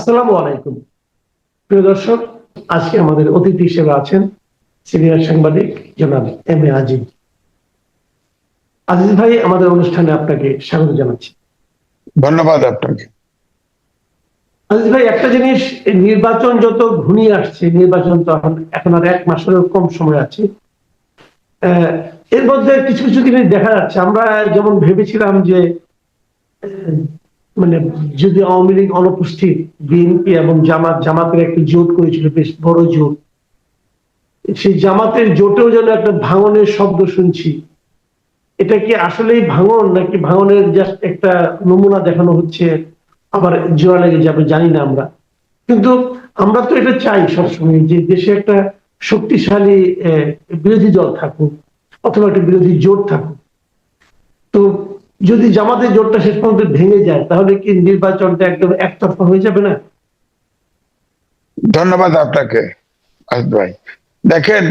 আসসালামু আলাইকুম প্রিয় দর্শক। আজকে আমাদের অতিথি হিসেবে আছেন সিনিয়র সাংবাদিক জনাব এম এ আজিজ। আজিজ ভাই, আমাদের অনুষ্ঠানে আপনাকে স্বাগত জানাচ্ছি। ধন্যবাদ আপনাকে। আজিজ ভাই, একটা জিনিস, এই নির্বাচন যত ঘনিয়ে আসছে, নির্বাচন তো এখন আর 1 মাসেরও কম সময় আছে। এর মধ্যে কিছু কিছু জিনিস দেখা যাচ্ছে। আমরা যেমন ভেবেছিলাম যে মানে যদি আওয়ামী লীগ অনুপস্থিত, বিএনপি এবং জামাতের একটি জোট করেছিল, বেশ বড় জোট, সেই জামাতের জোটেও যেন একটা ভাঙনের শব্দ শুনছি। এটা কি আসলেই ভাঙন, নাকি ভাঙনের জাস্ট একটা নমুনা দেখানো হচ্ছে, আবার জোড়া লেগে যাবে জানি না আমরা। কিন্তু আমরা তো এটা চাই সবসময় যে দেশে একটা শক্তিশালী বিরোধী দল থাকুক, অথবা একটা বিরোধী জোট থাকুক। তো যদি জামাতের জোটটা শেষ পর্যন্ত ভেঙে যায়, তাহলে কি নির্বাচনটা একদম একতরফা হয়ে যাবে না? ধন্যবাদ আপনাকে আসিফ ভাই। দেখেন,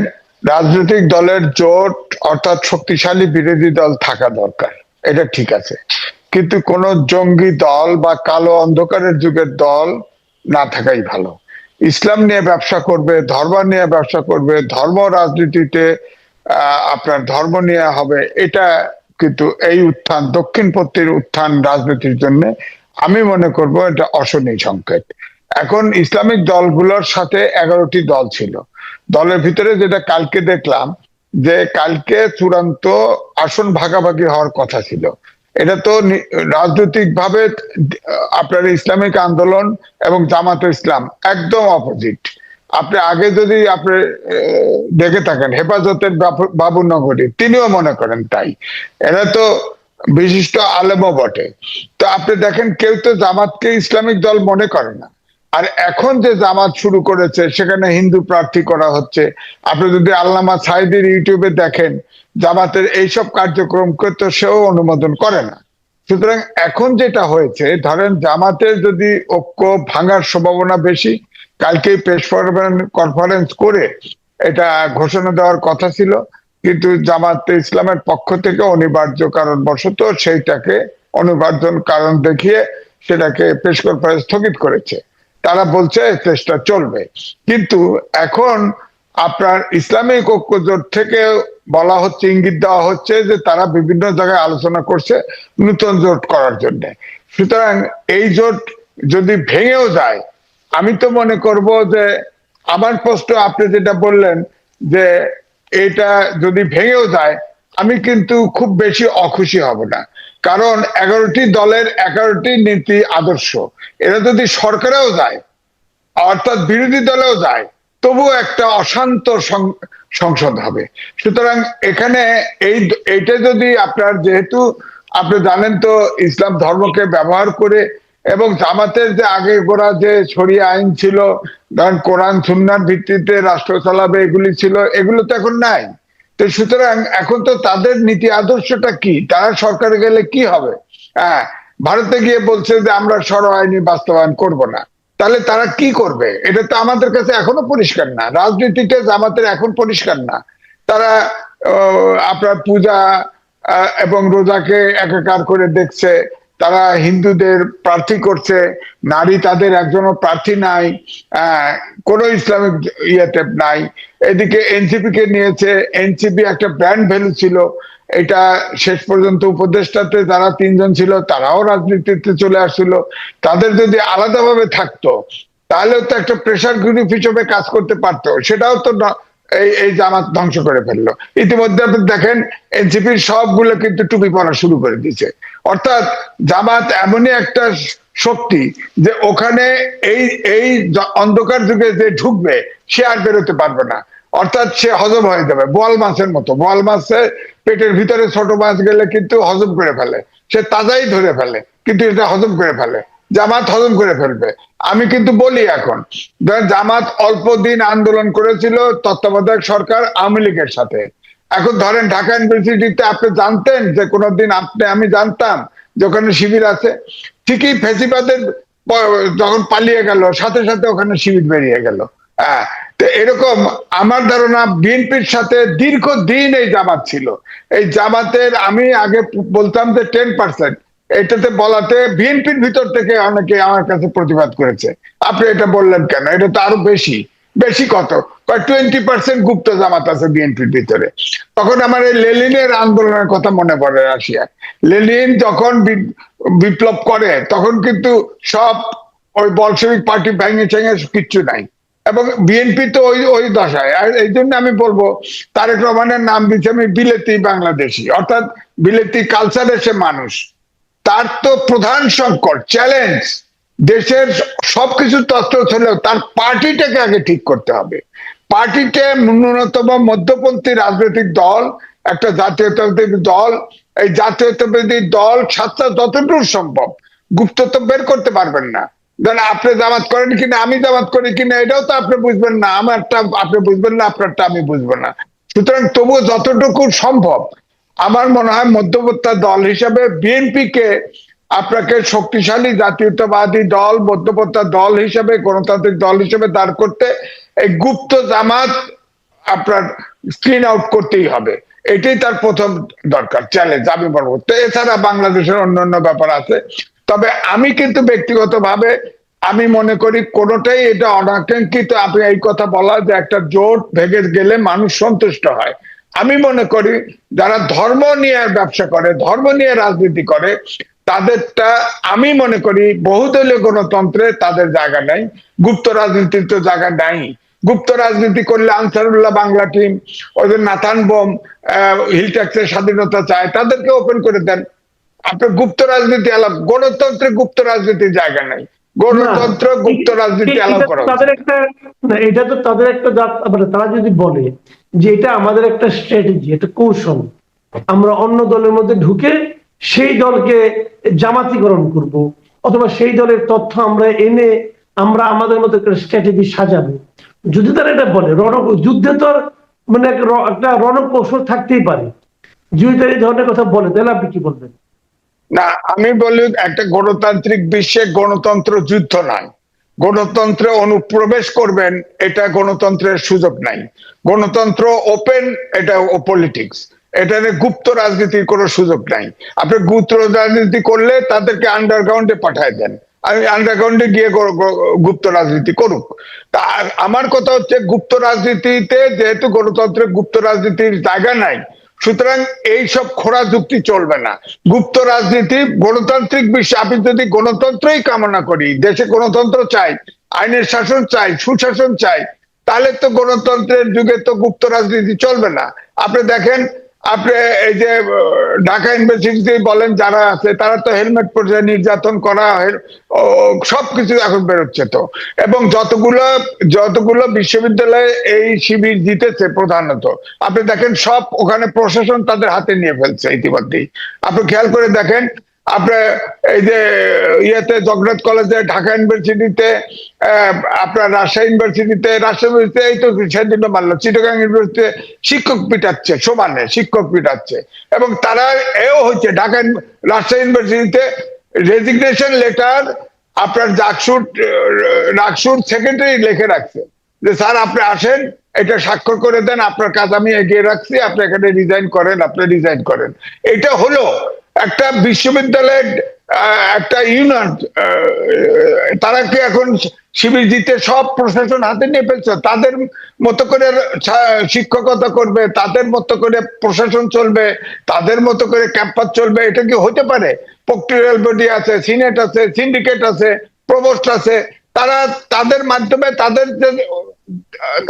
রাজনৈতিক দলের জোট অর্থাৎ শক্তিশালী বিরোধী দল থাকা দরকার, এটা ঠিক আছে। কিন্তু কোন জঙ্গি দল বা কালো অন্ধকারের যুগের দল না থাকাই ভালো। ইসলাম নিয়ে ব্যবসা করবে, ধর্ম নিয়ে ব্যবসা করবে, ধর্ম রাজনীতিতে আপনার ধর্ম নিয়ে হবে, এটা কিন্তু এই উত্থান, দক্ষিণপন্থীর উত্থান রাজনীতির জন্য আমি মনে করব এটা অশনি সংকেত। এখন ইসলামিক দলগুলোর সাথে 11টি দল ছিল। দলের ভিতরে যেটা কালকে দেখলাম, যে কালকে চূড়ান্ত আসন ভাগাভাগি হওয়ার কথা ছিল। এটা তো রাজনৈতিক ভাবে আপনার ইসলামিক আন্দোলন এবং জামাতে ইসলাম একদম অপোজিট। আপনি আগে যদি আপনি দেখে থাকেন, হেফাজতের বাবুনগরী তিনিও মনে করেন তাই। এরা তো বিশিষ্ট আলেমও বটে। তো আপনি দেখেন, কেউ তো জামাতকে ইসলামিক দল মনে করে না। আর এখন যে জামাত শুরু করেছে, সেখানে হিন্দু প্রার্থী করা হচ্ছে। আপনি যদি আল্লামা সাইদির ইউটিউবে দেখেন, জামাতের এইসব কার্যক্রমকে তো সেও অনুমোদন করে না। সুতরাং এখন যেটা হয়েছে, ধরেন জামাতের যদি ঐক্য ভাঙার সম্ভাবনা বেশি, কালকেই প্রেস কনফারেন্স করে এটা ঘোষণা দেওয়ার কথা ছিল, কিন্তু জামাতে ইসলামের পক্ষ থেকে অনিবার্য কারণবশত সেইটাকে অনিবার্য কারণ দেখিয়ে সেটাকে প্রেস কনফারেন্স স্থগিত করেছে। তারা বলছে চেষ্টা চলবে। কিন্তু এখন আপনার ইসলামিক ঐক্য জোট থেকে বলা হচ্ছে, ইঙ্গিত দেওয়া হচ্ছে যে তারা বিভিন্ন জায়গায় আলোচনা করছে নতুন জোট করার জন্য। সুতরাং এই জোট যদি ভেঙেও যায়, আমি তো মনে করব যে আমার প্রশ্ন আপনি যেটা বললেন যে এটা যদি ভেঙেও যায়, আমি কিন্তু খুব বেশি অখুশি হব না। কারণ 11টি দলের 11টি নীতি আদর্শ, এরা যদি সরকারেও যায় অর্থাৎ বিরোধী দলেও যায়, তবু একটা অশান্ত সংসদ হবে। সুতরাং এখানে এইটা যদি আপনার, যেহেতু আপনি জানেন তো ইসলাম ধর্মকে ব্যবহার করে, এবং জামাতের যে আগে গোড়া যে শরিয়া আইন ছিল, ধরেন কোরআন সুন্নাহর ভিত্তিতে রাষ্ট্র চালাবে, এগুলি ছিল, এগুলো তো এখন নাই। তো সুতরাং এখন তো তাদের নীতি আদর্শটা কি, তারা সরকারে গেলে কি হবে? হ্যাঁ, ভারতে গিয়ে বলছে যে আমরা সরকার আইনি বাস্তবায়ন করব না। তাহলে তারা কি করবে? এটা তো আমাদের কাছে এখনো পরিষ্কার না। রাজনীতিতে জামাতের এখন পরিষ্কার না। তারা আপনার পূজা এবং রোজাকে একাকার করে দেখছে। তারা হিন্দুদের প্রার্থী করছে, নারী তাদের একজনও প্রার্থী নাই, কোন ইসলামিক ইয়েতে নাই। এদিকে এনসিপি কে নিয়েছে, এনসিপি একটা ব্র্যান্ড ভ্যালু ছিল, এটা শেষ পর্যন্ত উপদেষ্টাতে যারা 3জন ছিল তারাও রাজনীতিতে চলে আসছিল। তাদের যদি আলাদাভাবে থাকতো, তাহলেও তো একটা প্রেসার গ্রুপ হিসেবে কাজ করতে পারতো, সেটাও তো এই জামাত ধ্বংস করে ফেললো। ইতিমধ্যে আপনি দেখেন, এনসিপির সবগুলো কিন্তু টুপি পরা শুরু করে দিয়েছে। অর্থাৎ জামাত এমনই একটা শক্তি যে ওখানে এই এই অন্ধকার যুগে যে ঢুকবে, সে আর বেরোতে পারবে না। অর্থাৎ সে হজম হয়ে যাবে, বোয়াল মাছের মতো। বোয়াল মাছের পেটের ভিতরে ছোট মাছ গেলে কিন্তু হজম করে ফেলে, সে তাজাই ধরে ফেলে, কিন্তু এটা হজম করে ফেলে। জামাত হজম করে ফেলবে। আমি কিন্তু বলি, এখন জামাত অল্প দিন আন্দোলন করেছিল তত্ত্বাবধায়ক সরকার আওয়ামী লীগের সাথে। এখন ধরেন ঢাকা ইউনিভার্সিটিতে আপনি জানতেন যে কোনোদিন আমি জানতাম যে ওখানে শিবির আছে? ঠিকই ফেসিবাদের যখন পালিয়ে গেল, সাথে সাথে ওখানে শিবির বেরিয়ে গেল। হ্যাঁ, তো এরকম আমার ধারণা বিএনপির সাথে দীর্ঘদিন এই জামাত ছিল। এই জামাতের আমি আগে বলতাম যে 10%, এটাতে বলাতে বিএনপির ভিতর থেকে অনেকে আমার কাছে প্রতিবাদ করেছে, আপনি এটা বললেন কেন, এটা তো আরো বেশি। বেশি কত? 20% গুপ্ত জামাত আছে বিএনপির ভিতরে। তখন আমার এই লেনিনের আন্দোলনের কথা মনে পড়ে। রাশিয়া লেনিন যখন বিপ্লব করে তখন কিন্তু সব ওই বলশেবিক পার্টি ভেঙে ঠেঙে কিচ্ছু নাই, এবং বিএনপি তো ওই ওই দশায়। আর এই জন্য আমি বলবো তারেক রহমানের নাম দিচ্ছে আমি বিলেতি বাংলাদেশি, অর্থাৎ বিলেতি কালচারের সে মানুষ। তার তো প্রধান সংকট চ্যালেঞ্জ দেশের সবকিছু তত্ত্ব হলেও তার পার্টিটাকে আগে ঠিক করতে হবে। পার্টিতে ন্যূনতম মধ্যপন্থী রাজনৈতিক দল, একটা জাতীয়তাবাদী দল, এই জাতীয়তাবাদী দল সাতটা যতদূর সম্ভব গুপ্ত তো বের করতে পারবেন না। ধরেন আপনি জামাত করেন কিনা, আমি জামাত করি কিনা, এটাও তো আপনি বুঝবেন না, আমারটা আপনি বুঝবেন না, আপনারটা আমি বুঝবো না। সুতরাং তবুও যতটুকু সম্ভব আমার মনে হয় মধ্যবর্তী দল হিসাবে বিএনপি কে আপনাকে শক্তিশালী জাতীয়তাবাদী দল, মধ্যবর্তী দল হিসেবে, গণতান্ত্রিক দল হিসেবে দাঁড় করতে এই গুপ্ত জামাত আপনার স্ক্রিন আউট করতেই হবে। এটাই তার প্রথম দরকার চ্যালেঞ্জ আমি বলবো। তো এছাড়া বাংলাদেশের অন্যান্য ব্যাপার আছে, তবে আমি কিন্তু ব্যক্তিগতভাবে আমি মনে করি কোনোটাই এটা অনাকাঙ্ক্ষিত। আপনি এই কথা বলা যে একটা জোট ভেঙে গেলে মানুষ সন্তুষ্ট হয়, আমি মনে করি যারা ধর্ম নিয়ে ব্যবসা করে, ধর্ম নিয়ে রাজনীতি করে, তাদেরটা আমি মনে করি বহুদলীয় গণতন্ত্রে তাদের জায়গা নাই, গুপ্ত রাজনীতির তো জায়গা নাই। গুপ্ত রাজনীতি করলে আনসারুল্লাহ বাংলা টিম, ওদের নাথান বোম হিল ট্যাক্সের স্বাধীনতা চায়, তাদেরকে ওপেন করে দেন। আপনার গুপ্ত রাজনীতি এলাও, গণতন্ত্রে গুপ্ত রাজনীতির জায়গা নাই। গণতন্ত্র গুপ্ত রাজনীতি এলাও করা তাদের একটা, না এটা তো তাদের একটা মানে তারা যদি বলে যে এটা আমাদের একটা স্ট্র্যাটেজি, একটা কৌশল, আমরা অন্য দলের মধ্যে ঢুকে সেই দলকে জামাতিকরণ করব, অথবা সেই দলের তথ্য আমরা এনে আমরা আমাদের মতো একটা স্ট্র্যাটেজি সাজাবো, যদি তারা এটা বলে, যুদ্ধে তো মানে একটা রণকৌশল থাকতেই পারে, যদি তারা এই ধরনের কথা বলে, তাহলে আপনি কি বলবেন? না, আমি বলি একটা গণতান্ত্রিক বিশ্বে গণতন্ত্র যুদ্ধ নয়। গণতন্ত্রে অনুপ্রবেশ করবেন এটা গণতন্ত্রের সুযোগ নাই। গণতন্ত্র ওপেন, এটা পলিটিক্স, এটাতে গুপ্ত রাজনীতির কোনো সুযোগ নাই। আপনি গুপ্ত রাজনীতি করলে তাদেরকে আন্ডারগ্রাউন্ডে পাঠায় দেন, আমি আন্ডারগ্রাউন্ডে গিয়ে গুপ্ত রাজনীতি করুক। তা আমার কথা হচ্ছে গুপ্ত রাজনীতিতে যেহেতু গণতন্ত্রে গুপ্ত রাজনীতির জায়গা নাই, সুতরাং এই সব খোড়া যুক্তি চলবে না। গুপ্ত রাজনীতি গণতান্ত্রিক বিশ্বে আমি যদি গণতন্ত্রই কামনা করি, দেশে গণতন্ত্র চাই, আইনের শাসন চাই, সুশাসন চাই, তাহলে তো গণতন্ত্রের যুগে তো গুপ্ত রাজনীতি চলবে না। আপনি দেখেন, আপনি এই যে ঢাকা ইউনিভার্সিটিতে বলেন যারা আছে তারা তো হেলমেট পরে নির্যাতন করা সবকিছু এখন বেরোচ্ছে তো। এবং যতগুলো যতগুলো বিশ্ববিদ্যালয়ে এই শিবির জিতেছে প্রধানত, আপনি দেখেন সব ওখানে প্রশাসন তাদের হাতে নিয়ে ফেলছে ইতিমধ্যেই। আপনি খেয়াল করে দেখেন, আপনার এই যে ইয়েতে জগন্নাথ কলেজে, ঢাকা ইউনিভার্সিটিতে, আপনার রাজশাহী ইউনিভার্সিটিতে, এই তো সেদিন মানলো চিটাগাং ইউনিভার্সিটিতে শিক্ষক পিটাচ্ছে, সমানে শিক্ষক পিটাচ্ছে। এবং তারা এও হচ্ছে ঢাকা রাজশাহী ইউনিভার্সিটিতে রেজিগনেশন লেটার আপনার ডাকসুর সেক্রেটারি লিখে রাখছে যে স্যার আপনি আসেন, এটা স্বাক্ষর করে দেন, আপনার কাজ আমি এগিয়ে রাখছি, আপনি এখানে রিজাইন করেন, আপনি রিজাইন করেন। এটা হলো একটা বিশ্ববিদ্যালয়ের একটা ইউনিয়ন। তারা কি এখন শিবির জিতে সব প্রশাসন হাতে নিয়ে ফেলছে, তাদের মতো করে শিক্ষকতা করবে, তাদের মতো করে প্রশাসন চলবে, তাদের মতো করে ক্যাম্পাস চলবে, এটা কি হতে পারে? প্রক্টোরিয়াল বডি আছে, সিনেট আছে, সিন্ডিকেট আছে, প্রভোস্ট আছে, তারা তাদের মাধ্যমে তাদের যে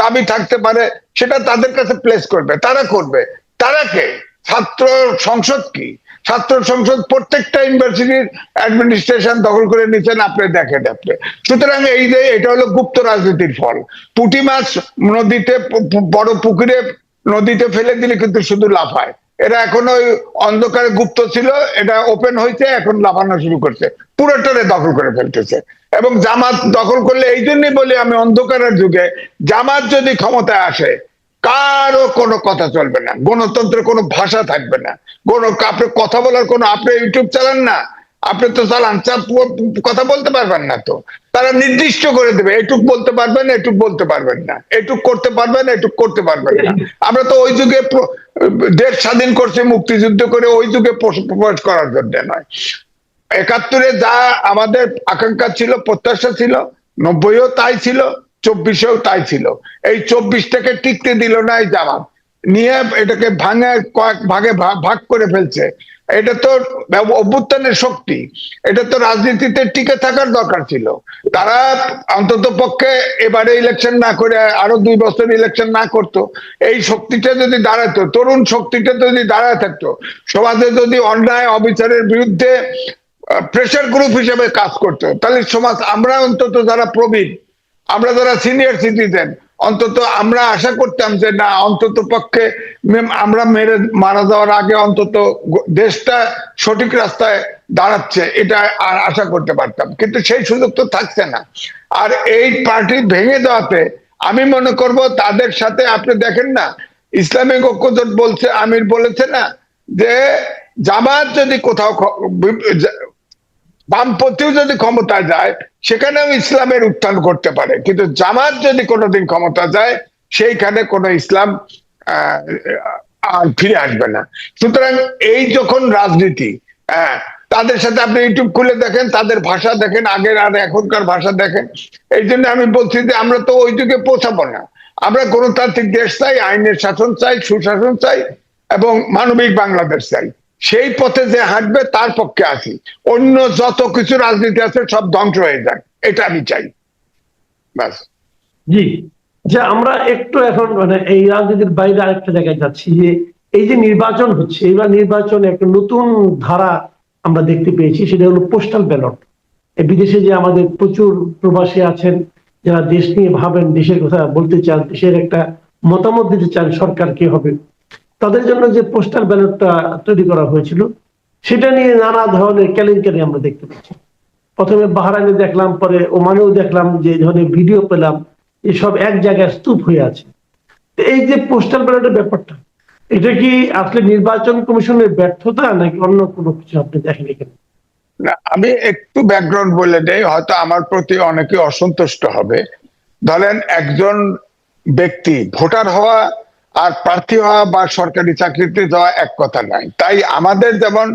দাবি থাকতে পারে সেটা তাদের কাছে প্লেস করবে, তারা করবে। তারা কে? ছাত্র সংসদ কি? ছাত্র সংসদ প্রত্যেকটা ইউনিভার্সিটির অ্যাডমিনিস্ট্রেশন দখল করে নিচ্ছেন, আপনি দেখেন আপনি। সুতরাং এই যে এটা হলো গুপ্ত রাজনীতির ফল। পুঁটি মাছ নদীতে, বড় পুকুরে নদীতে ফেলে দিলে কিন্তু শুধু লাফায়। এরা এখন ওই অন্ধকারে গুপ্ত ছিল, এটা ওপেন হয়েছে, এখন লাফানো শুরু করছে, পুরোটারে দখল করে ফেলতেছে। এবং জামাত দখল করলে, এই জন্যই বলি আমি অন্ধকারের যুগে জামাত যদি ক্ষমতায় আসে কারো কোনো কথা চলবে না, গণতন্ত্রের কোনো ভাষা থাকবে না। আপনি কথা বলার কোনো, আপনি ইউটিউব চালান না, আপনি তো চালান, কথা বলতে পারবেন না তো। তারা নির্দিষ্ট করে দেবে এটুক বলতে পারবেন, এটুক বলতে পারবেন না, এটুক করতে পারবেন, এটুক করতে পারবেন না। আমরা তো ওই যুগে দেশ স্বাধীন করছে মুক্তিযুদ্ধ করে, ওই যুগে প্রবেশ করার জন্য নয়। একাত্তরে যা আমাদের আকাঙ্ক্ষা ছিল, প্রত্যাশা ছিল, 90-ও তাই ছিল, 24-এও তাই ছিল। এই 24টাকে টিকতে দিল না এই জামাত, নিয়ে এটাকে ভাঙে কয়েক ভাগে ভাগ করে ফেলছে। এটা তো অভ্যুত্থানের শক্তি, এটা তো রাজনীতিতে টিকে থাকার দরকার ছিল। তারা অন্তত পক্ষে এবারে ইলেকশন না করে আরো 2 বছর ইলেকশন না করতো, এই শক্তিটা যদি দাঁড়াতো, তরুণ শক্তিটা যদি দাঁড়ায় থাকতো, সমাজে যদি অন্যায় অবিচারের বিরুদ্ধে প্রেশার গ্রুপ হিসেবে কাজ করতো, তাহলে সমাজ, আমরা অন্তত যারা প্রবীণ, আমরা যারা সিনিয়র সিটিজেন, অন্তত আমরা আশা করতাম যে না, অন্তত পক্ষে আমরা মারা যাওয়ার আগে অন্তত দেশটা সঠিক রাস্তায় দাঁড়াচ্ছে, এটা আর আশা করতে পারতাম। কিন্তু সেই সুযোগ তো থাকছে না। আর এই পার্টি ভেঙে দেওয়াতে আমি মনে করব তাদের সাথে, আপনি দেখেন না, ইসলামিক ঐক্যজোট বলছে, আমির বলেছে না যে জামাত যদি কোথাও বামপন্থীও যদি ক্ষমতায় যায়, সেখানেও ইসলামের উত্থান করতে পারে, কিন্তু জামাত যদি কোনোদিন ক্ষমতা যায়, সেইখানে কোনো ইসলাম আর ফিরে আসবে না। সুতরাং এই যখন রাজনীতি, তাদের সাথে আপনি ইউটিউব খুলে দেখেন, তাদের ভাষা দেখেন, আগের আর এখনকার ভাষা দেখেন। এই জন্য আমি বলছি যে আমরা তো ওই যুগে পৌঁছাবো না। আমরা গণতান্ত্রিক দেশ চাই, আইনের শাসন চাই, সুশাসন চাই, এবং মানবিক বাংলাদেশ চাই। সেই পথে যে হাঁটবে তার পক্ষে আছি। অন্য যত কিছু রাজনীতি আছে সব ধ্বংস হয়ে যাক, এটা আমি চাই, ব্যাস। জি, যে আমরা একটু এখন মানে এই রাজনীতির বাইরে আরেকটা জায়গায় যাচ্ছি, যে এই যে নির্বাচন হচ্ছে, এইবার নির্বাচনে একটা নতুন ধারা আমরা দেখতে পেয়েছি, সেটা হলো পোস্টাল ব্যালট। বিদেশে যে আমাদের প্রচুর প্রবাসী আছেন, যারা দেশ নিয়ে ভাবেন, দেশের কথা বলতে চান, দেশের একটা মতামত দিতে চান সরকার কে হবে, তাদের জন্য যে পোস্টাল ব্যালটটা তৈরি করা হয়েছিল, সেটা নিয়ে নানা ধরনের কেলেঙ্কারি আমরা দেখতে পাচ্ছি। প্রথমে বাহরাইনে দেখলাম, পরে ওমানেও দেখলাম, যে এই ধরনের ভিডিও পেলাম, এসব এক জায়গায় স্তূপ হয়ে আছে। এই যে পোস্টাল ব্যালটের ব্যাপারটা, এটা কি আসলে নির্বাচন কমিশনের ব্যর্থতা, নাকি অন্য কোনো কিছু আপনি দেখেন এখানে? না, আমি একটু ব্যাকগ্রাউন্ড বলে দেই, হয়তো আমার প্রতি অনেকে অসন্তুষ্ট হবে। ধরেন একজন ব্যক্তি ভোটার হওয়া আর প্রার্থী হওয়া বা সরকারি চাকরিতে যাওয়া এক কথা নাই। তাই আমাদের যেমন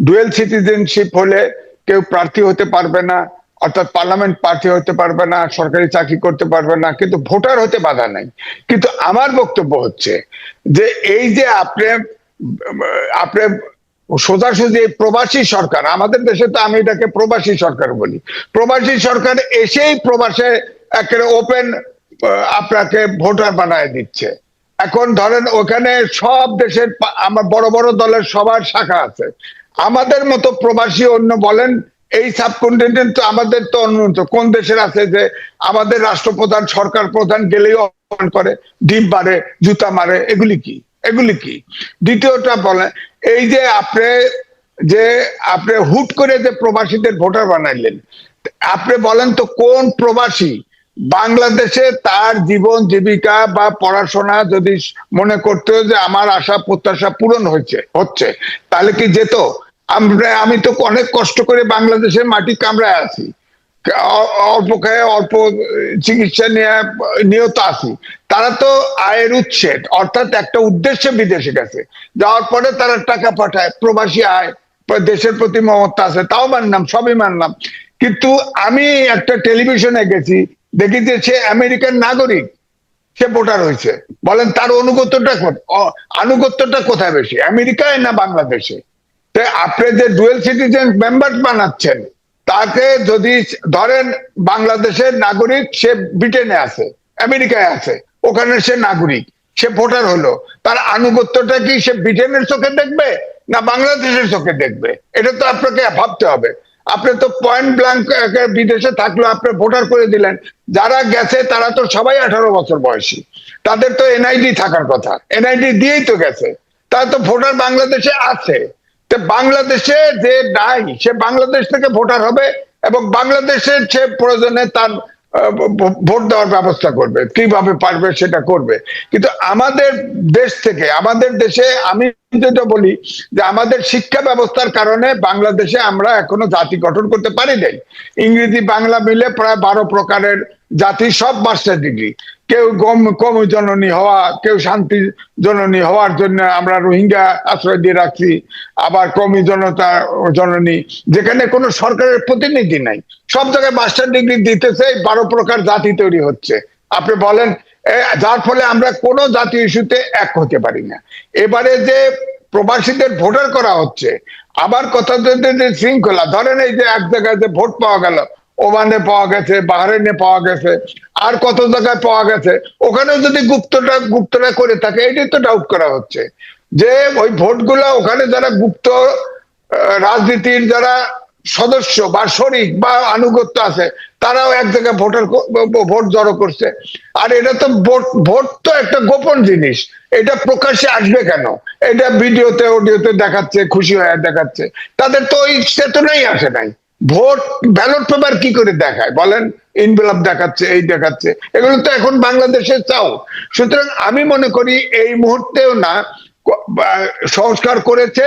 ডুয়েল সিটিজেনশিপ হলে কেউ প্রার্থী হতে পারবে না, অর্থাৎ পার্লামেন্ট প্রার্থী হতে পারবে না, সরকারি চাকরি করতে পারবে না, কিন্তু ভোটার হতে বাধা নাই। কিন্তু আমার বক্তব্য হচ্ছে যে এই যে আপনি আপনি সোজাসুজি প্রবাসী সরকার, আমাদের দেশে তো আমি এটাকে প্রবাসী সরকার বলি, প্রবাসী সরকার এসেই প্রবাসে একেবারে ওপেন আপনাকে ভোটার বানায় দিচ্ছে। এখন ধরেন ওখানে সব দেশের আমার বড় বড় দলের সবার শাখা আছে। আমাদের মতো প্রবাসী অন্য বলেন, এই সাবকন্টিনেন্ট তো আমাদের তো অন্য কোন দেশের আছে যে আমাদের রাষ্ট্রপ্রধান, সরকার প্রধান গেলেই অপমান করে, ডিম মারে, জুতা মারে, এগুলি কি? এগুলি কি? দ্বিতীয়টা বলেন, এই যে আপনি হুট করে যে প্রবাসীদের ভোটার বানাইলেন, আপনি বলেন তো কোন প্রবাসী বাংলাদেশে তার জীবন জীবিকা বা পড়াশোনা যদি মনে করতো যে আমার আশা প্রত্যাশা পূরণ হচ্ছে, তাহলে কি যেত? আমি তো অনেক কষ্ট করে বাংলাদেশের মাটি কামড়ায় আছি, অল্প খায় অল্প চিকিৎসা নিয়ত আছি। তারা তো আয়ের উৎসের, অর্থাৎ একটা উদ্দেশ্যে বিদেশে গেছে, যাওয়ার পরে তারা টাকা পাঠায়, প্রবাসী আয়, দেশের প্রতি মমতা আছে, তাও মানলাম, সবই মানলাম। কিন্তু আমি একটা টেলিভিশনে গেছি, দেখি যে সে আমেরিকান নাগরিক, সে ভোটার হয়েছে। বলেন তার আনুগত্যটা কোথায় বেশি, আমেরিকায় না বাংলাদেশে? আপনি যে ডুয়েল সিটিজেন মেম্বার বানাচ্ছেন, তাকে যদি ধরেন বাংলাদেশের নাগরিক, সে ব্রিটেনে আছে, আমেরিকায় আছে, ওখানে সে নাগরিক, সে ভোটার হলো, তার আনুগত্যটা কি সে ব্রিটেনের চোখে দেখবে না বাংলাদেশের চোখে দেখবে? এটা তো আপনাকে ভাবতে হবে। আপনি তো পয়েন্ট ব্ল্যাঙ্ক বিদেশে থাকলেও আপনি ভোটার করে দিলেন। যারা গেছে তারা তো সবাই 18 বছর বয়সী, তাদের তো এনআইডি থাকার কথা, এনআইডি দিয়েই তো গেছে, তারা তো ভোটার বাংলাদেশে আছে। বাংলাদেশে যে নাই, সে বাংলাদেশ থেকে ভোটার হবে, এবং বাংলাদেশের সে প্রয়োজনে তার ভোট দেওয়ার ব্যবস্থা করবে, কিভাবে পারবে সেটা করবে। কিন্তু আমাদের দেশ থেকে, আমাদের দেশে আমি যেটা বলি যে আমাদের শিক্ষা ব্যবস্থার কারণে বাংলাদেশে আমরা এখনো জাতি গঠন করতে পারি নাই। ইংরেজি বাংলা মিলে প্রায় 12 প্রকারের জাতি, সব মাস্টার ডিগ্রি। কেউ কম জননী হওয়া, কেউ শান্তি জননী হওয়ার জন্য আমরা রোহিঙ্গা আশ্রয় দিয়ে রাখছি, আবার কমি জনতা জননী, যেখানে কোনো সরকারের প্রতিনিধি নাই। সব জায়গায় মাস্টার ডিগ্রি দিতেছে, 12 প্রকার জাতি তৈরি হচ্ছে। আপনি বলেন, যার ফলে আমরা কোনো জাতীয় ইস্যুতে এক হতে পারি না। এবারে যে প্রবাসীদের ভোটার করা হচ্ছে, আবার কথা যে শৃঙ্খলা, ধরেন এই যে এক জায়গায় যে ভোট পাওয়া গেল, ওমানে পাওয়া গেছে, বাহরাইনে পাওয়া গেছে, আর কত জায়গায় পাওয়া গেছে, ওখানেও যদি গুপ্তরা করে থাকে, এটাই তো ডাউট করা হচ্ছে যে ওই ভোটগুলো ওখানে যারা গুপ্ত রাজনীতির যারা সদস্য বা শরিক বা আনুগত্য আছে, তারাও এক জায়গায় ভোট জড়ো করছে। আর এটা তো ভোট তো একটা গোপন জিনিস, এটা প্রকাশ্যে আসবে কেন? এটা ভিডিওতে অডিওতে দেখাচ্ছে, খুশি হয়ে দেখাচ্ছে। তাদের তো ওই চেতনাই আসে নাই। ভোট ব্যালট পেপার কি করে দেখায় বলেন? ইনভেলপ দেখাচ্ছে, এই দেখাচ্ছে, এগুলো তো এখন বাংলাদেশে চাও। সুতরাং আমি মনে করি এই মুহূর্তেও না, সংস্কার করেছে,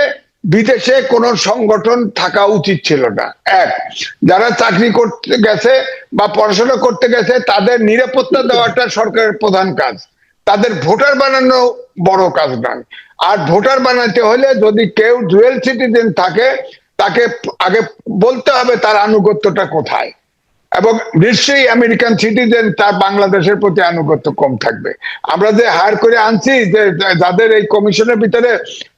বিদেশে কোন সংগঠন থাকা উচিত ছিল না। এক, যারা চাকরি করতে গেছে বা পড়াশোনা করতে গেছে, তাদের নিরাপত্তা দেওয়াটা সরকারের প্রধান কাজ। তাদের ভোটার বানানো বড় কাজ নয়। আর ভোটার বানাতে হলে যদি কেউ ডুয়েল সিটিজেন থাকে, তাকে আগে বলতে হবে তার আনুগত্যটা কোথায়। এবং নিশ্চয়ই আমেরিকান সিটিজেন তার বাংলাদেশের প্রতি আনুগত্য কম থাকবে। আমরা যে হায়ার করে আনছি, যে যাদের এই কমিশনের ভিতরে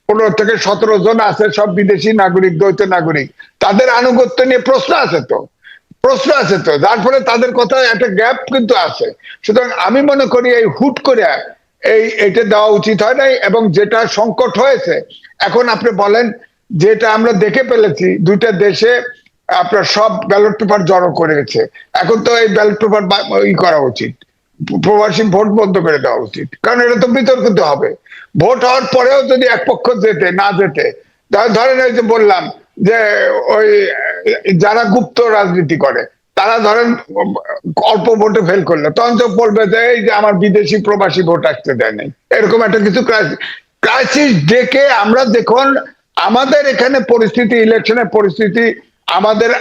15 থেকে 17 জন আছে, সব বিদেশি নাগরিক, দ্বৈত নাগরিক, তাদের আনুগত্য নিয়ে প্রশ্ন আছে তো, যার ফলে তাদের কথা একটা গ্যাপ কিন্তু আছে। সুতরাং আমি মনে করি এই হুট করে এটা দেওয়া উচিত হয় নাই। এবং যেটা সংকট হয়েছে এখন, আপনি বলেন, যেটা আমরা দেখে ফেলেছি, দুইটা দেশে আপনার সব ব্যালট পেপার জড়ো করেছে। এখন তো এই ব্যালট পেপার করা উচিত, প্রবাসী ভোট বন্ধ করে দেওয়া উচিত, কারণ এটা তো বিতর্কিত হবে। ভোট হওয়ার পরেও যদি এক পক্ষ না যেতে, ধরেন ওই যে বললাম যে ওই যারা গুপ্ত রাজনীতি করে, তারা ধরেন অল্প ভোটে ফেল করলো, তখন তো বলবে যে এই যে আমার বিদেশি প্রবাসী ভোট আসতে দেয় নাই। এরকম একটা কিছু ক্রাইসিস ডেকে আমরা দেখুন, আমাদের এখানে পরিস্থিতি, ইলেকশনের পরিস্থিতি আমাদের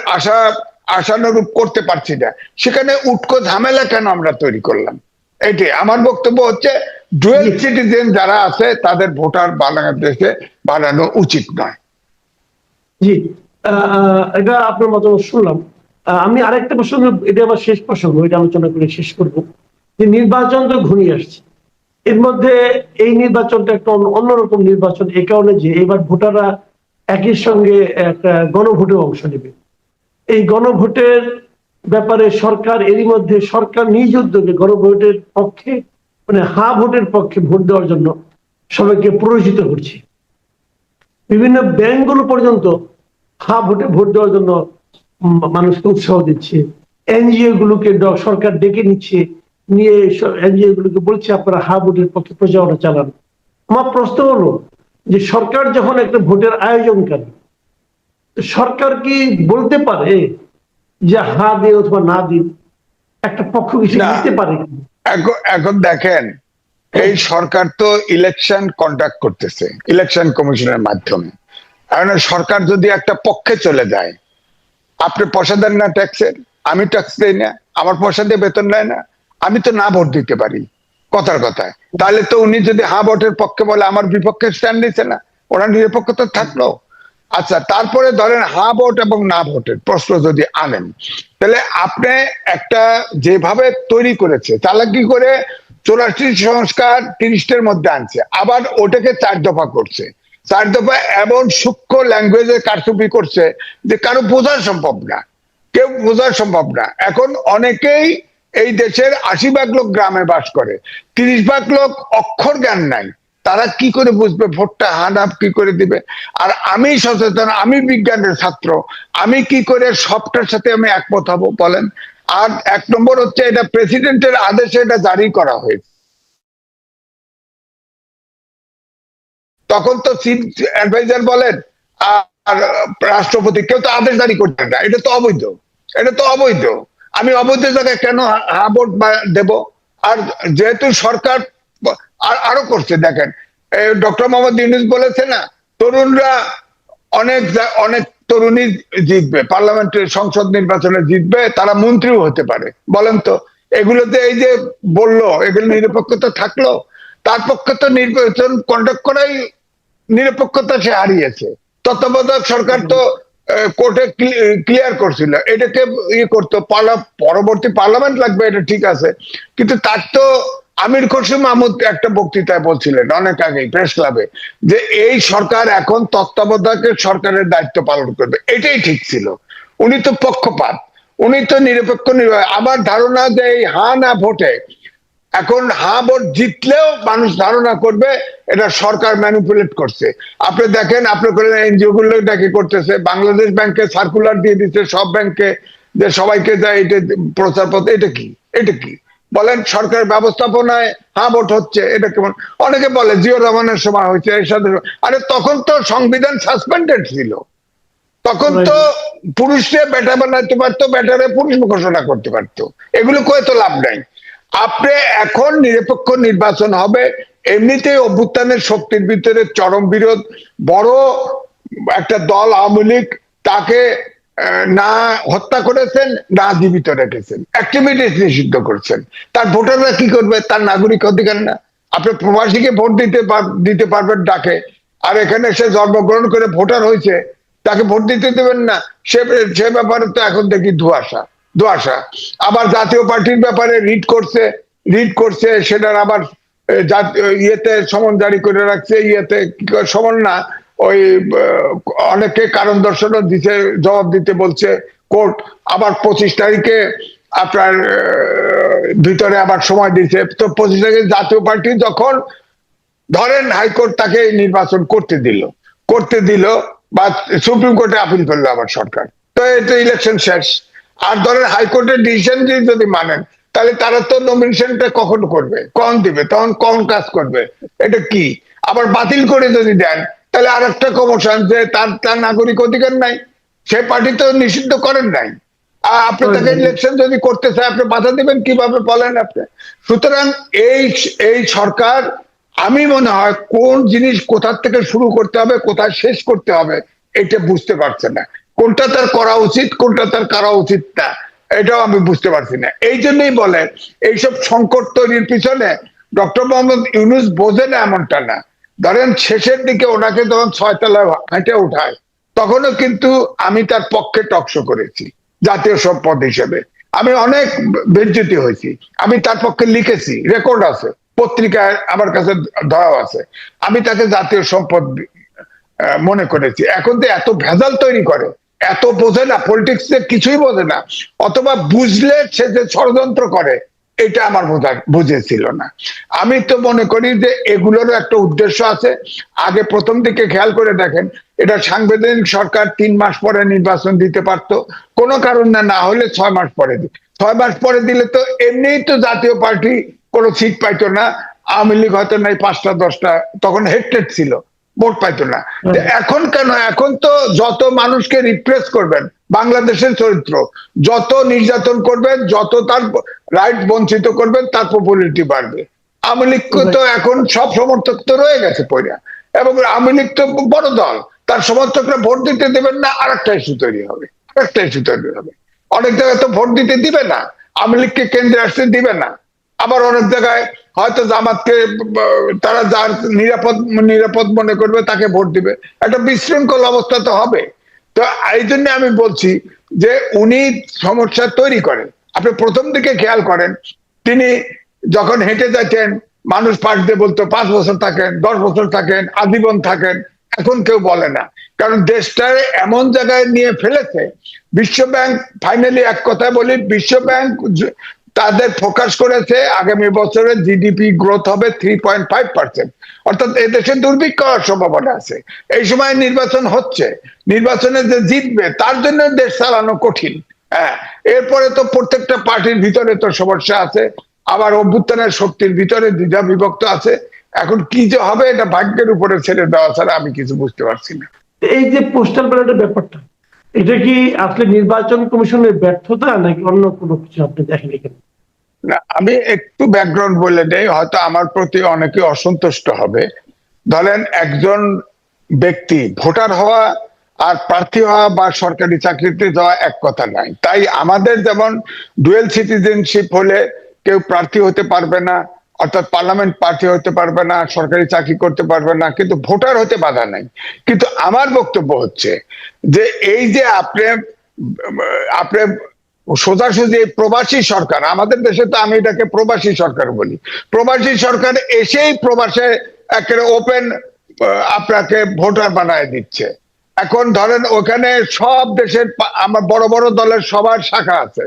আশানুরূপ করতে পারছি না, সেখানে উটকো ঝামেলা কেন আমরা তৈরি করলাম? এটাই আমার বক্তব্য হচ্ছে, ডুয়েল সিটিজেন যারা আছে তাদের ভোটার বাংলাদেশে বানানো উচিত নয়। জি, এটা আপনার মতামত শুনলাম। আমি আরেকটা প্রসঙ্গ, এটা আমার শেষ প্রসঙ্গ, এটা আলোচনা করে শেষ করব। যে নির্বাচন তো ঘনিয়ে আসছে, এর মধ্যে এই নির্বাচনটা একটা অন্যরকম নির্বাচন, এই কারণে যে এবার ভোটাররা একই সঙ্গে একটা গণভোটে অংশ নেবে। এই গণভোটের ব্যাপারে সরকার এরই মধ্যে সরকার নিজ উদ্যোগে গণভোটের পক্ষে, মানে হা ভোটের পক্ষে ভোট দেওয়ার জন্য সবাইকে প্ররোচিত করছে। বিভিন্ন ব্যাংকগুলো পর্যন্ত হা ভোটে ভোট দেওয়ার জন্য মানুষকে উৎসাহ দিচ্ছে। এনজিও গুলোকে সরকার ডেকে নিচ্ছে, নিয়ে এনজিও গুলোকে বলছে আপনারা হা ভোটের পক্ষে প্রচারণা চালান। আমার প্রশ্ন হলো যে সরকার যখন একটা ভোটের আয়োজনকারী, সরকার কি বলতে পারে যে হা দিয়ে অথবা না দিন, একটা পক্ষ কিছু দিতে পারে? এখন দেখেন, এই সরকার তো ইলেকশন কন্ডাক্ট করতেছে ইলেকশন কমিশনের মাধ্যমে। কারণ সরকার যদি একটা পক্ষে চলে যায়, আপনি পয়সা দেন না ট্যাক্সের, আমি ট্যাক্স দেই না, আমার পয়সা দিয়ে বেতন নেয় না, আমি তো না ভোট দিতে পারি কথার কথায়। তাহলে তো উনি যদি হা ভোটের পক্ষে বলে, আমার বিপক্ষে স্ট্যান্ড নিচ্ছে না, ওনার নিরপেক্ষতা থাকলো। আচ্ছা, তারপরে ধরেন হা ভোট এবং না ভোটের প্রশ্ন যদি আনেন, তাহলে আপনি একটা যেভাবে তৈরি করেছে, চালাকি করে 84 সংস্কার 30টার মধ্যে আনছে, আবার ওটাকে 4 দফা করছে। 4 দফা এমন সূক্ষ্ম ল্যাঙ্গুয়েজে কারচুপি করছে যে কারো বোঝা সম্ভব না, কেউ বোঝা সম্ভব না। এখন অনেকেই এই দেশের 80 ভাগ লোক গ্রামে বাস করে, 30 ভাগ লোক অক্ষর জ্ঞান নাই, তারা কি করে বুঝবে ভোটটা হানাপ কি করে দিবে? আর আমি সচেতন, আমি বিজ্ঞানের ছাত্র, আমি কি করে সবটার সাথে আমি একমত হব বলেন? আর 1 নম্বর হচ্ছে, এটা প্রেসিডেন্টের আদেশে এটা জারি করা হয়েছে, তখন তো চিফ অ্যাডভাইজার বলেন আর রাষ্ট্রপতি, কেউ তো আদেশ জারি করতেন না। এটা তো অবৈধ, এটা তো অবৈধ। আমি অবৈধ জায়গায় কেন হা ভোট দেব? আর যেহেতু সরকার আরো করছে, দেখেন ডক্টর মোহাম্মদ ইউনূস বলেছে না, তরুণরা অনেক অনেক তরুণী জিতবে, পার্লামেন্টের সংসদ নির্বাচনে জিতবে, তারা মন্ত্রীও হতে পারে। বলেন তো এগুলোতে এই যে বললো, এগুলো নিরপেক্ষতা থাকলো? তার পক্ষে তো নির্বাচন কন্ডাক্ট করাই নিরপেক্ষতা সে হারিয়েছে। তত্ত্বাবধায়ক সরকার তো কোর্টে ক্লিয়ার করছিল, এটাকে ইয়ে করতো, পরবর্তী পার্লামেন্ট লাগবে, এটা ঠিক আছে, কিন্তু তার তো আমির খসরু মাহমুদ একটা বক্তৃতায় বলছিলেন অনেক আগেই প্রেস ক্লাবে, যে এই সরকার এখন তত্ত্বাবধায়কের সরকারের দায়িত্ব পালন করবে, এটাই ঠিক ছিল। উনি তো পক্ষপাত, উনি তো নিরপেক্ষ আমার ধারণা যে এই হা না ভোটে এখন ভোট জিতলেও মানুষ ধারণা করবে এটা সরকার ম্যানিপুলেট করছে। আপনি দেখেন, আপনি এনজিও গুলো নাকি করতেছে, বাংলাদেশ ব্যাংকে সার্কুলার দিয়ে দিচ্ছে সব ব্যাংকে, যে সবাইকে দেয় এটা প্রচারপত্র। এটা কি, এটা কি বলেন? সরকার ব্যবস্থাপনায় ভোট হচ্ছে, এটা কেমন? অনেকে বলে জিয়াউর রহমানের সময় হয়েছে, এর সাথে। আরে তখন তো সংবিধান সাসপেন্ডেড ছিল, তখন তো পুরুষকে বেটা বানাতে পারতো, বেটারে পুরুষ ঘোষণা করতে পারতো, এগুলো কয়ে তো লাভ নাই। আপনি এখন নিরপেক্ষ নির্বাচন হবে, এমনিতেই অভ্যুত্থানের শক্তির ভিতরে চরম বিরোধ, বড় একটা দল আওয়ামী লীগ, তাকে না হত্যা করেছেন না জীবিত রেখেছেন, অ্যাক্টিভিটিস নিষিদ্ধ করছেন। তার ভোটাররা কি করবে? তার নাগরিক অধিকার না? আপনি প্রবাসীকে ভোট দিতে পারবেন ডাকে, আর এখানে সে জন্মগ্রহণ করে ভোটার হয়েছে, তাকে ভোট দিতে দেবেন না? সে ব্যাপারে তো এখন দেখি ধোঁয়াশা ধোঁয়াশা। আবার জাতীয় পার্টির ব্যাপারে রিট করছে, সেটার আবার ইয়েতে সমন জারি করে রাখছে, ইয়েতে সমন না, ওই অনেকে কারণ দর্শনও দিতে, জবাব দিতে বলছে কোর্ট। আবার 25 তারিখে আপনার ভিতরে আবার সময় দিচ্ছে। তো 25 তারিখে জাতীয় পার্টি যখন ধরেন হাইকোর্ট তাকে নির্বাচন করতে দিল বা সুপ্রিম কোর্টে আপিল করলো আবার সরকার, তো এটা ইলেকশন শেষ। আর ধরেন হাইকোর্টের ডিসিশন যদি মানেন, তাহলে তারা তো নমিনেশনটা কখন করবে, কখন দিবে, তখন কখন কাজ করবে? এটা কি? আবার বাতিল করে যদি দেন, তাহলে আর একটা কমিশন, যে তার নাগরিক অধিকার নাই, সে পার্টি তো নিষিদ্ধ করেন নাই। আপনি তাকে ইলেকশন যদি করতে চায়, আপনি বাধা দিবেন কিভাবে বলেন আপনি? সুতরাং এই সরকার, আমি মনে হয় কোন জিনিস কোথা থেকে শুরু করতে হবে, কোথায় শেষ করতে হবে, এটা বুঝতে পারছে না। কোনটা তার করা উচিত, কোনটা তার করা উচিত না, এটাও আমি বুঝতে পারছি না। এই জন্যই বলে এইসব সংকট তৈরির পিছনে ডক্টর মোহাম্মদ ইউনূস বোঝে না এমনটা না। ধরেন শেষের দিকে ওনাকে যখন 6 তলায় হেঁটে উঠায়, তখনও কিন্তু আমি তার পক্ষে টকশো করেছি জাতীয় সম্পদ হিসেবে। আমি অনেক বেজ্জতি হয়েছি, আমি তার পক্ষে লিখেছি, রেকর্ড আছে, পত্রিকায় আমার কাছে ধরাও আছে। আমি তাকে জাতীয় সম্পদ মনে করেছি। এখন তো এত ভেজাল তৈরি করে, এত বোঝে না, পলিটিক্স কিছুই বোঝে না, অথবা বুঝলে সে যে ষড়যন্ত্র করে, এটা আমার বুঝেছিল না। আমি তো মনে করি যে এগুলোরও একটা উদ্দেশ্য আছে। আগে প্রথম দিকে খেয়াল করে দেখেন, এটা সাংবিধানিক সরকার 3 মাস পরে নির্বাচন দিতে পারতো, কোনো কারণ না হলে 6 মাস পরে 6 মাস পরে দিলে তো এমনিই তো জাতীয় পার্টি কোনো সিট পাইতো না, আওয়ামী লীগ হয়তো নাই 5টা 10টা, তখন হেডটেড ছিল, ভোট পাইতো না। এখন কেন? এখন তো যত মানুষকে রিপ্লেস করবেন, বাংলাদেশের চরিত্র, যত নির্যাতন করবেন, যত তার রাইট বঞ্চিত করবেন, তার পপুলারিটি বাড়বে। আওয়ামী লীগ তো এখন সব সমর্থক তো রয়ে গেছে পয়রা, এবং আওয়ামী লীগ তো বড় দল, তার সমর্থকরা ভোট দিতে দেবেন না, আরেকটা ইস্যু তৈরি হবে, অনেক জায়গায় তো ভোট দিতে দিবে না, আওয়ামী লীগকে কেন্দ্রে আসতে দিবে না। আবার অনেক জায়গায় হয়তো জামাতকে তারা যার নিরাপদ মনে করবে তাকে ভোট দিবে, একটা বিশৃঙ্খল অবস্থা তো হবে। তো এই জন্য আমি বলছি যে উনি সমস্যা তৈরি করেন। আপনি প্রথম দিকে খেয়াল করেন, তিনি যখন হেঁটে যাচ্ছেন, মানুষ পাশ দিয়ে বলতো 5 বছর থাকেন, 10 বছর থাকেন, আজীবন থাকেন। এখন কেউ বলে না, কারণ দেশটারে এমন জায়গায় নিয়ে ফেলেছে। বিশ্ব ব্যাংক, ফাইনালি এক কথায় বলি, বিশ্ব ব্যাংক তাদের ফোকাস করেছে আগামী বছরে জিডিপি গ্রোথ হবে 3.5%, অর্থাৎ এদেশে দুর্ভিক্ষ হওয়ার সম্ভাবনা আছে। এই সময় নির্বাচন হচ্ছে, নির্বাচনে যে জিতবে তার জন্য দেশ চালানো কঠিন। হ্যাঁ, এরপরে তো প্রত্যেকটা পার্টির ভিতরে তো সমস্যা আছে, আবার অভ্যুত্থানের শক্তির ভিতরে দ্বিধা বিভক্ত আছে। এখন কি যে হবে, এটা ভাগ্যের উপরে ছেড়ে দেওয়া ছাড়া আমি কিছু বুঝতে পারছি না। এই যে পোস্টাল ব্যালটের ব্যাপারটা, এটা কি আসলে নির্বাচন কমিশনের ব্যর্থতা নাকি অন্য কোনো কিছু আপনি দেখেন এখানে? না, আমি একটু ব্যাকগ্রাউন্ড বলে দেই, হয়তো আমার প্রতি অনেকে অসন্তুষ্ট হবে। ধরেন একজন ব্যক্তি ভোটার হওয়া আর প্রার্থী হওয়া বা সরকারি চাকরিতে যাওয়া এক কথা নাই। তাই আমাদের যেমন ডুয়েল সিটিজেনশিপ হলে কেউ প্রার্থী হতে পারবে না, অর্থাৎ পার্লামেন্ট প্রার্থী হতে পারবে না, সরকারি চাকরি করতে পারবে না, কিন্তু ভোটার হতে বাধা নাই। কিন্তু আমার বক্তব্য হচ্ছে যে এই যে আপনি আপনি সোজাসুজি প্রবাসী সরকার, আমাদের দেশে তো আমি এটাকে প্রবাসী সরকার বলি, প্রবাসী সরকার এসেই প্রবাসে একেবারে ওপেন আপনাকে ভোটার বানায় দিচ্ছে। এখন ধরেন ওখানে সব দেশের আমার বড় বড় দলের সবার শাখা আছে,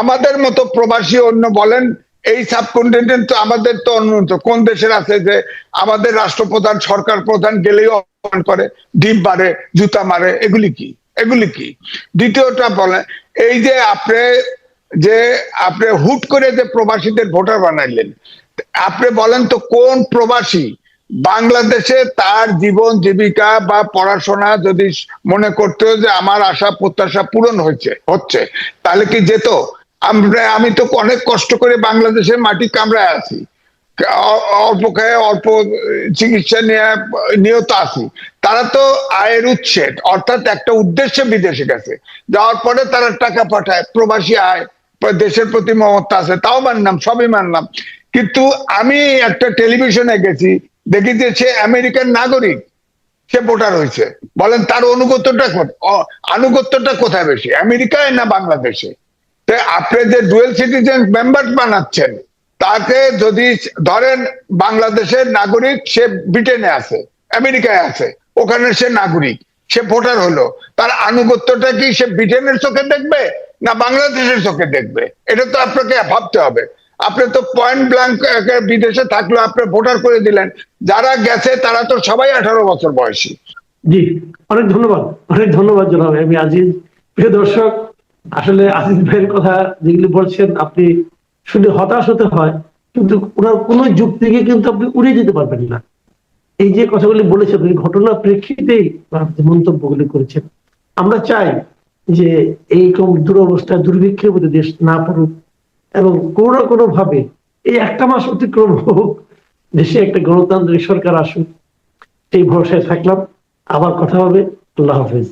আমাদের মতো প্রবাসী অন্য বলেন এই সাবকন্টিনেন্ট তো আমাদের তো অন্য কোন দেশের আছে যে আমাদের রাষ্ট্রপ্রধান সরকার প্রধান গেলেই অপমান করে, ডিম মারে, জুতা মারে, এগুলি কি? এগুলি কি? দ্বিতীয়টা বলেন, এই যে আপনি হুট করে যে প্রবাসীদের ভোটার বানাইলেন, আপনি বলেন তো কোন প্রবাসী বাংলাদেশে তার জীবন জীবিকা বা পড়াশোনা যদি মনে করতো যে আমার আশা প্রত্যাশা পূরণ হচ্ছে তাহলে কি যেত? আমি তো অনেক কষ্ট করে বাংলাদেশের মাটি কামড়ায় আছি, অল্প খায় অল্প চিকিৎসা নিয়ত আছি। তারা তো আয়ের উৎসের অর্থাৎ একটা উদ্দেশ্যে বিদেশে গেছে, যাওয়ার পরে তারা টাকা পাঠায়, প্রবাসী আয়, দেশের প্রতি মমতা আছে, তাও মানলাম, সবই মানলাম। কিন্তু আমি একটা টেলিভিশনে গেছি, দেখি যে সে আমেরিকান নাগরিক, সে ভোটার হয়েছে। বলেন তার আনুগত্যটা কোথায় বেশি, আমেরিকায় না বাংলাদেশে? আপনি যে ডুয়েল সিটিজেন মেম্বার বানাচ্ছেন, তাকে যদি ধরেন বাংলাদেশের নাগরিক, সে ব্রিটেনে আছে, আমেরিকায় আছে, ওখানে সে নাগরিক, সে ভোটার হলো, তার আনুগত্যটা কি সে ব্রিটেনের চোখে দেখবে না বাংলাদেশের চোখে দেখবে? এটা তো আপনাকে ভাবতে হবে। আপনি তো পয়েন্ট ব্ল্যাঙ্ক বিদেশে থাকলেও আপনি ভোটার করে দিলেন, যারা গেছে তারা তো সবাই 18 বছর বয়সী। জি, অনেক ধন্যবাদ, অনেক ধন্যবাদ জনাব আমি আজিজ। প্রিয় দর্শক, আসলে আজিজ ভাইয়ের কথা যেগুলি বলছেন আপনি শুনে হতাশ হতে হয়, কিন্তু ওনার কোনো যুক্তিকে কিন্তু আপনি উড়িয়ে দিতে পারবেন না। এই যে কথাগুলি বলেছেন ঘটনার প্রেক্ষিতেই মন্তব্যগুলি করেছেন। আমরা চাই যে এইরকম দুরবস্থা দুর্ভিক্ষের মধ্যে দেশ না পড়ুক এবং কোনো না কোনো ভাবে এই একটা মাস অতিক্রম হোক, দেশে একটা গণতান্ত্রিক সরকার আসুক, সেই ভরসায় থাকলাম। আবার কথা হবে। আল্লাহ হাফেজ।